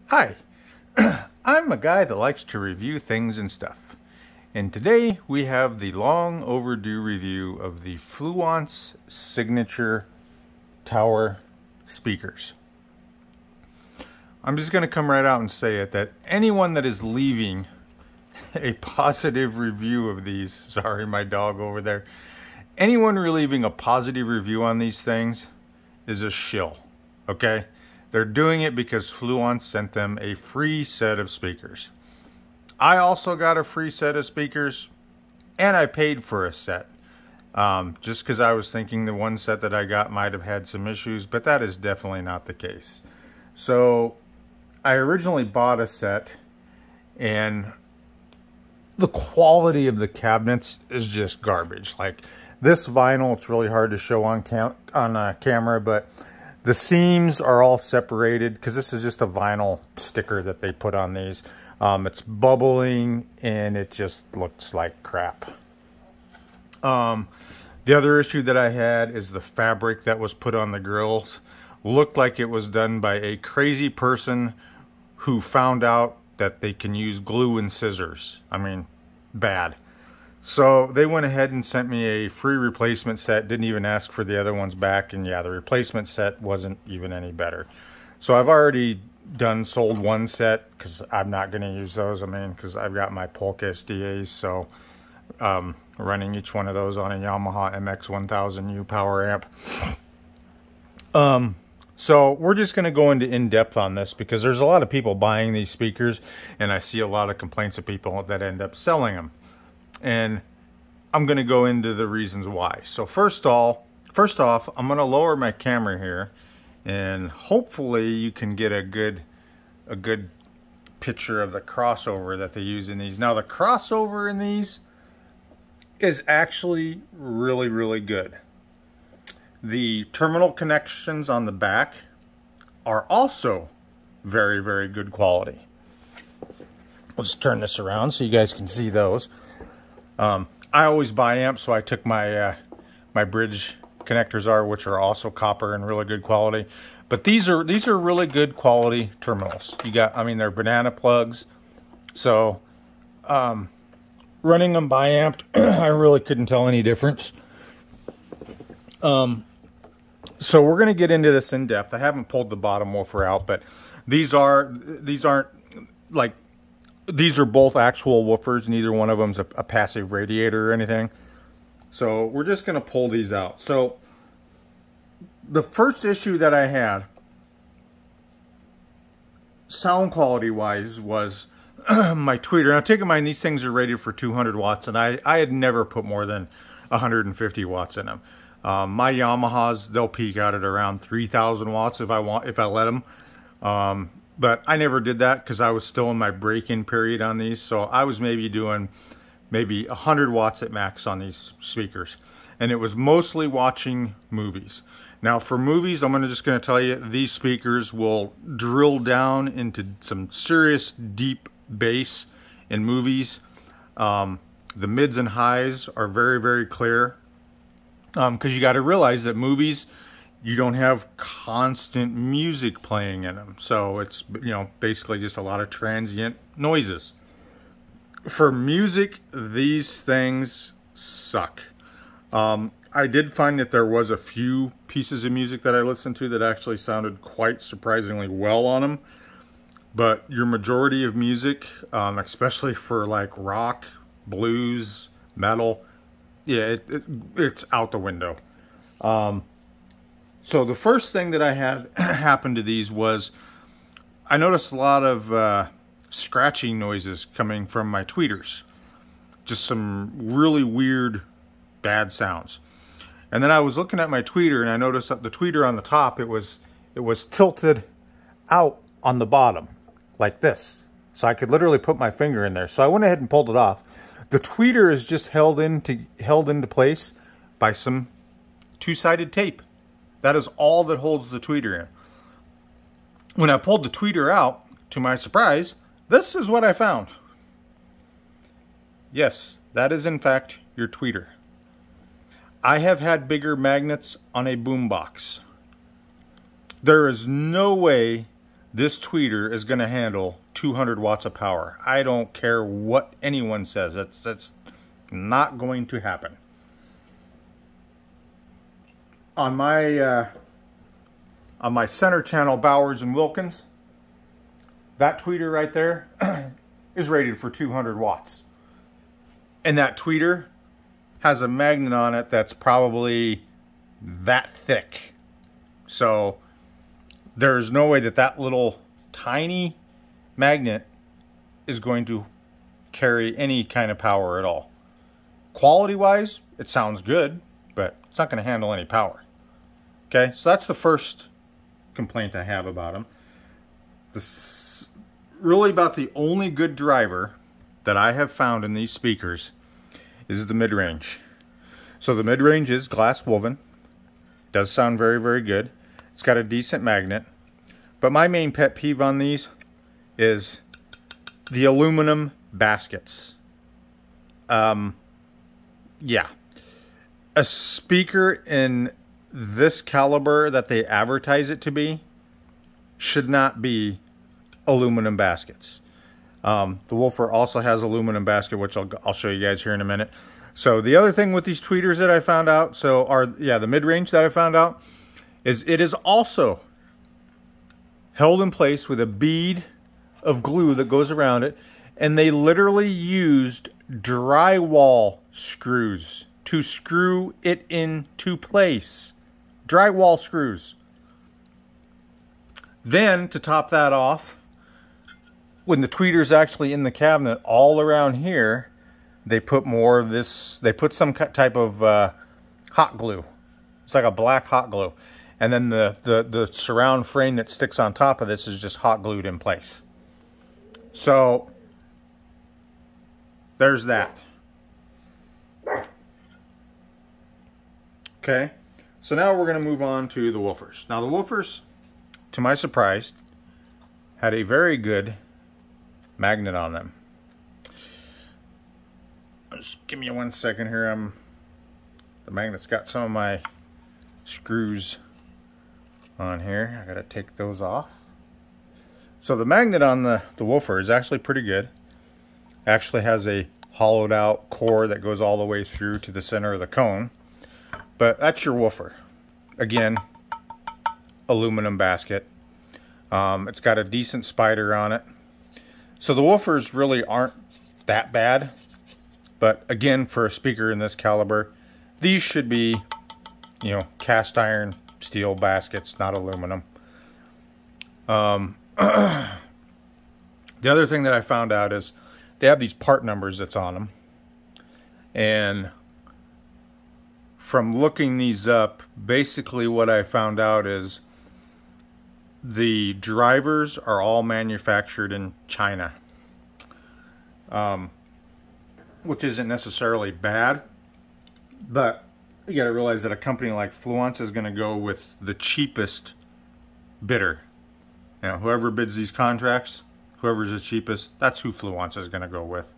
Hi, I'm a guy that likes to review things and stuff. And today we have the long overdue review of the Fluance Signature Tower speakers. I'm just going to come right out and say it, that anyone that is leaving a positive review of these, sorry my dog over there, anyone leaving a positive review on these things is a shill, okay? They're doing it because Fluance sent them a free set of speakers. I also got a free set of speakers, and I paid for a set. Just because I was thinking the one set that I got might have had some issues, but that is definitely not the case. So I originally bought a set, and the quality of the cabinets is just garbage. Like this vinyl, it's really hard to show on camera, but the seams are all separated because this is just a vinyl sticker that they put on these. It's bubbling and it just looks like crap. The other issue that I had is the fabric that was put on the grills looked like it was done by a crazy person who found out that they can use glue and scissors. I mean, bad. So they went ahead and sent me a free replacement set, didn't even ask for the other ones back, and yeah, the replacement set wasn't even any better. So I've already sold one set because I'm not going to use those. I mean, because I've got my Polk SDAs, so running each one of those on a Yamaha MX-1000U power amp. So we're just going to go into in-depth on this because there's a lot of people buying these speakers, and I see a lot of complaints of people that end up selling them. And I'm going to go into the reasons why. So first off, I'm going to lower my camera here, and hopefully you can get a good picture of the crossover that they use in these. Now the crossover in these is actually really, really good. The terminal connections on the back are also very, very good quality. Let's turn this around so you guys can see those. I always buy amps, so I took my my bridge connectors which are also copper and really good quality. But these are really good quality terminals. You got, I mean, they're banana plugs. So running them by amped, I really couldn't tell any difference. So we're gonna get into this in depth. I haven't pulled the bottom woofer out, but these are both actual woofers. Neither one of them's a passive radiator or anything. So we're just going to pull these out. So the first issue that I had, sound quality wise, was my tweeter. Now take in mind, these things are rated for 200 watts, and I had never put more than 150 watts in them. My Yamahas, they'll peak out at around 3,000 watts if I let them. But I never did that because I was still in my break-in period on these. So I was doing 100 watts at max on these speakers. And it was mostly watching movies. Now for movies, I'm just going to tell you, these speakers will drill down into some serious deep bass in movies. The mids and highs are very, very clear. Because you got to realize that movies, you don't have constant music playing in them. So it's, basically just a lot of transient noises. For music, these things suck. I did find that there was a few pieces of music that I listened to that actually sounded quite surprisingly well on them. But your majority of music, especially for like rock, blues, metal, yeah, it's out the window. So the first thing that I had happen to these was I noticed a lot of scratching noises coming from my tweeters. Just some really weird, bad sounds. And then I was looking at my tweeter, and I noticed that the tweeter on the top, it was tilted out on the bottom like this. So I could literally put my finger in there. So I went ahead and pulled it off. The tweeter is just held into place by some two-sided tape. That is all that holds the tweeter in. When I pulled the tweeter out, to my surprise, this is what I found. Yes, that is in fact your tweeter. I have had bigger magnets on a boombox. There is no way this tweeter is going to handle 200 watts of power. I don't care what anyone says. That's not going to happen. On my center channel, Bowers and Wilkins, that tweeter right there is rated for 200 watts. And that tweeter has a magnet on it that's probably that thick. So there's no way that that little tiny magnet is going to carry any kind of power at all. Quality-wise, it sounds good, but it's not going to handle any power. Okay, so that's the first complaint I have about them. Really about the only good driver that I have found in these speakers is the mid-range. So the mid-range is glass woven. Does sound very, very good. It's got a decent magnet. But my main pet peeve on these is the aluminum baskets. Yeah. A speaker in this caliber that they advertise it to be should not be aluminum baskets. The Woofer also has aluminum basket, which I'll show you guys here in a minute. So the other thing with these tweeters that I found out, the mid-range that I found out, is it is also held in place with a bead of glue that goes around it, and they literally used drywall screws to screw it into place. Drywall screws. Then, to top that off, when the tweeter's actually in the cabinet, all around here, they put more of this, they put some type of hot glue. It's like a black hot glue. And then the surround frame that sticks on top of this is just hot glued in place. So, there's that. Okay, so now we're going to move on to the Woofers. Now the Woofers, to my surprise, had a very good magnet on them. Just give me 1 second here. The magnet's got some of my screws on here. I gotta take those off. So the magnet on the Woofer is actually pretty good. Actually has a hollowed out core that goes all the way through to the center of the cone. But that's your Woofer. Again, aluminum basket. It's got a decent spider on it. So the Woofers really aren't that bad. But again, for a speaker in this caliber, these should be, you know, cast iron steel baskets, not aluminum. The other thing that I found out is they have these part numbers that's on them. And from looking these up, basically what I found out is the drivers are all manufactured in China. Which isn't necessarily bad, but you got to realize that a company like Fluance is going to go with the cheapest bidder. You know, whoever bids these contracts, whoever's the cheapest, that's who Fluance is going to go with.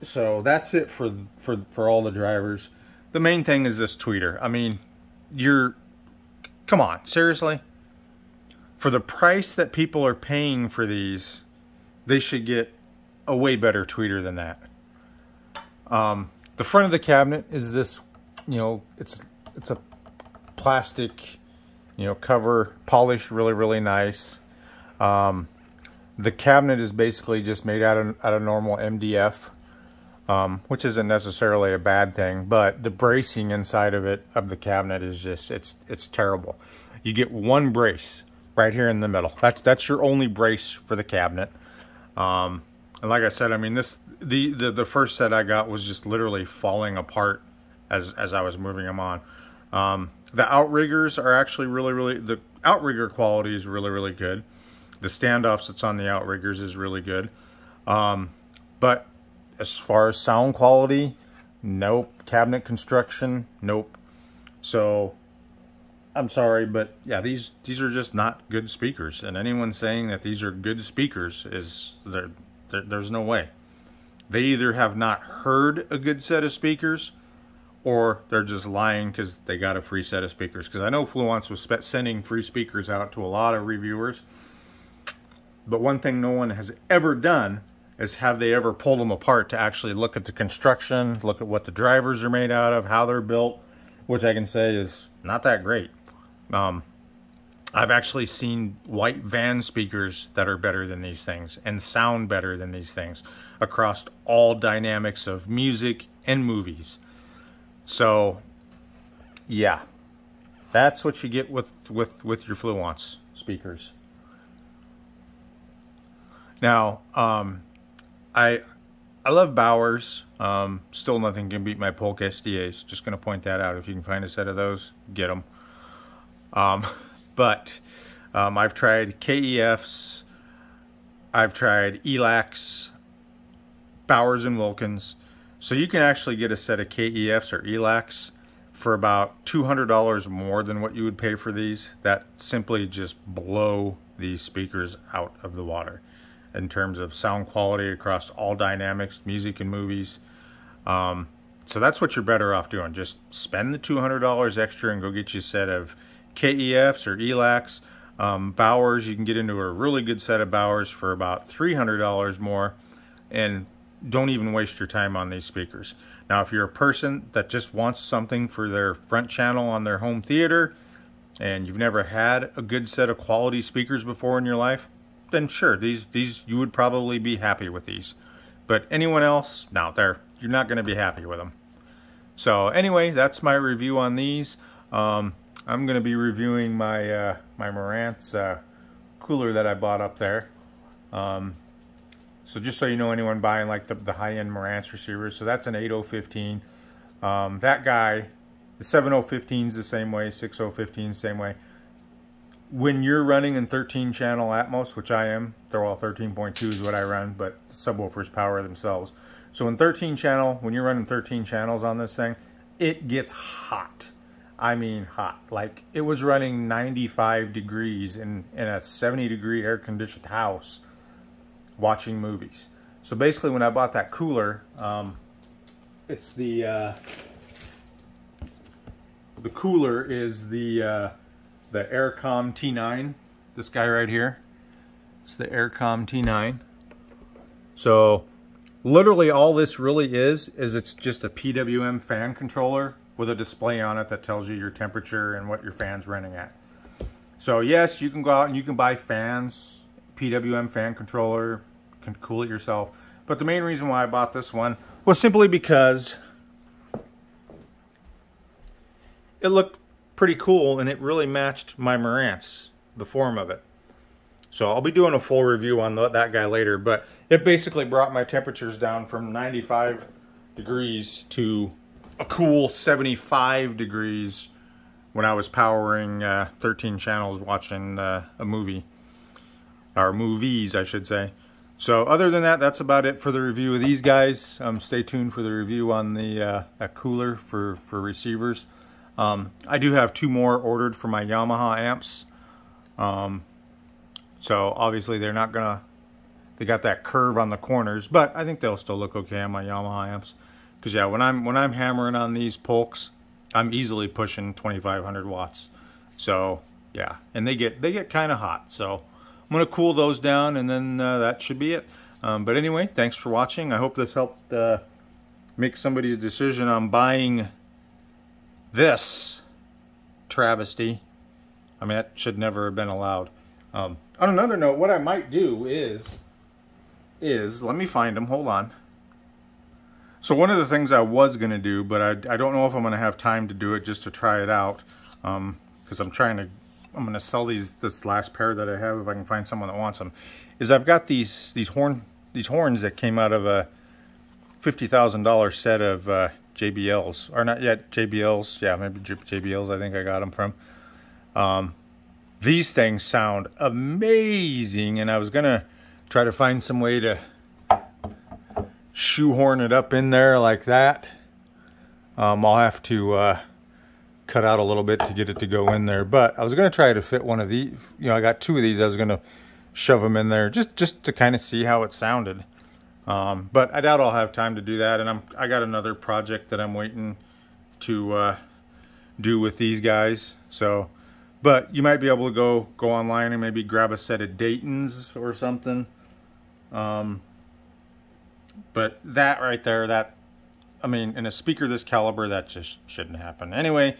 So that's it for all the drivers. The main thing is this tweeter. I mean, come on, seriously? For the price that people are paying for these, they should get a way better tweeter than that. The front of the cabinet is this, you know, it's a plastic, you know, cover, polished really, really nice. The cabinet is basically just made out of normal MDF, which isn't necessarily a bad thing, but the bracing inside of the cabinet is just, it's terrible. You get one brace right here in the middle. That's your only brace for the cabinet. And like I said, I mean, the first set I got was just literally falling apart as I was moving them on. The outriggers are actually the outrigger quality is really, really good. The standoffs that's on the outriggers is really good. But as far as sound quality, nope. Cabinet construction, nope. So I'm sorry, but yeah, these are just not good speakers. And anyone saying that these are good speakers there's no way. They either have not heard a good set of speakers, or they're just lying because they got a free set of speakers. Because I know Fluance was sending free speakers out to a lot of reviewers, but one thing no one has ever done is have they ever pulled them apart to actually look at the construction, look at what the drivers are made out of, how they're built, which I can say is not that great. I've actually seen white van speakers that are better than these things and sound better than these things across all dynamics of music and movies. So yeah, that's what you get with your Fluance speakers. Now, I love Bowers. Still nothing can beat my Polk SDAs. Just going to point that out. If you can find a set of those, get them. But I've tried KEFs, I've tried ELACs, Bowers and Wilkins. So you can actually get a set of KEFs or ELACs for about $200 more than what you would pay for these. That simply just blow these speakers out of the water in terms of sound quality across all dynamics, music and movies. So that's what you're better off doing. Just spend the $200 extra and go get you a set of KEFs or ELACs. Bowers, you can get into a really good set of Bowers for about $300 more, and don't even waste your time on these speakers. Now, if you're a person that just wants something for their front channel on their home theater, and you've never had a good set of quality speakers before in your life, then sure, these you would probably be happy with these. But anyone else, no, you're not going to be happy with them. So anyway, that's my review on these. I'm going to be reviewing my my Marantz cooler that I bought up there. So just so you know, anyone buying like the high-end Marantz receivers, so that's an 8015. That guy, the 7015 is the same way, 6015 same way. When you're running in 13 channel Atmos, which I am, they're all 13.2 is what I run, but subwoofers power themselves. So in 13 channel, when you're running 13 channels on this thing, it gets hot. I mean hot. Like, it was running 95 degrees in a 70-degree air-conditioned house watching movies. So basically, when I bought that cooler, it's the cooler is the Aircom T9. This guy right here. It's the Aircom T9. So literally all this really is it's just a PWM fan controller with a display on it that tells you your temperature and what your fan's running at. So yes, you can go out and you can buy fans, PWM fan controller, can cool it yourself. But the main reason why I bought this one was simply because it looked pretty cool and it really matched my Marantz, the form of it. So I'll be doing a full review on that guy later, but it basically brought my temperatures down from 95 degrees to a cool 75 degrees when I was powering 13 channels watching a movie, or movies I should say. So other than that, that's about it for the review of these guys. Stay tuned for the review on the that cooler for receivers. I do have 2 more ordered for my Yamaha amps. So obviously they're not gonna, they got that curve on the corners, but I think they'll still look okay on my Yamaha amps. Because yeah, when I'm hammering on these Polks, I'm easily pushing 2,500 watts. So yeah, and they get kind of hot. So I'm gonna cool those down, and then that should be it. But anyway, thanks for watching. I hope this helped make somebody's decision on buying this travesty. I mean, that should never have been allowed. On another note, what I might do is let me find them. Hold on. So one of the things I was going to do, but I don't know if I'm going to have time to do it just to try it out, because I'm going to sell this last pair that I have if I can find someone that wants them. Is I've got these horns that came out of a $50,000 set of JBLs, or not yet JBLs. Yeah, maybe JBLs. I think I got them from. These things sound amazing, and I was going to try to find some way to shoehorn it up in there like that. I'll have to cut out a little bit to get it to go in there, but I was going to try to fit one of these. You know, I got 2 of these. I was going to shove them in there just to kind of see how it sounded. But I doubt I'll have time to do that, and I got another project that I'm waiting to do with these guys. So, but you might be able to go online and maybe grab a set of Daytons or something. But that right there, that, I mean, in a speaker this caliber, that just shouldn't happen. Anyway,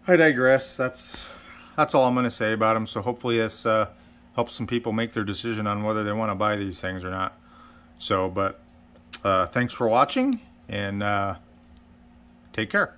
I digress. That's all I'm going to say about them. So hopefully this helps some people make their decision on whether they want to buy these things or not. So, but thanks for watching, and take care.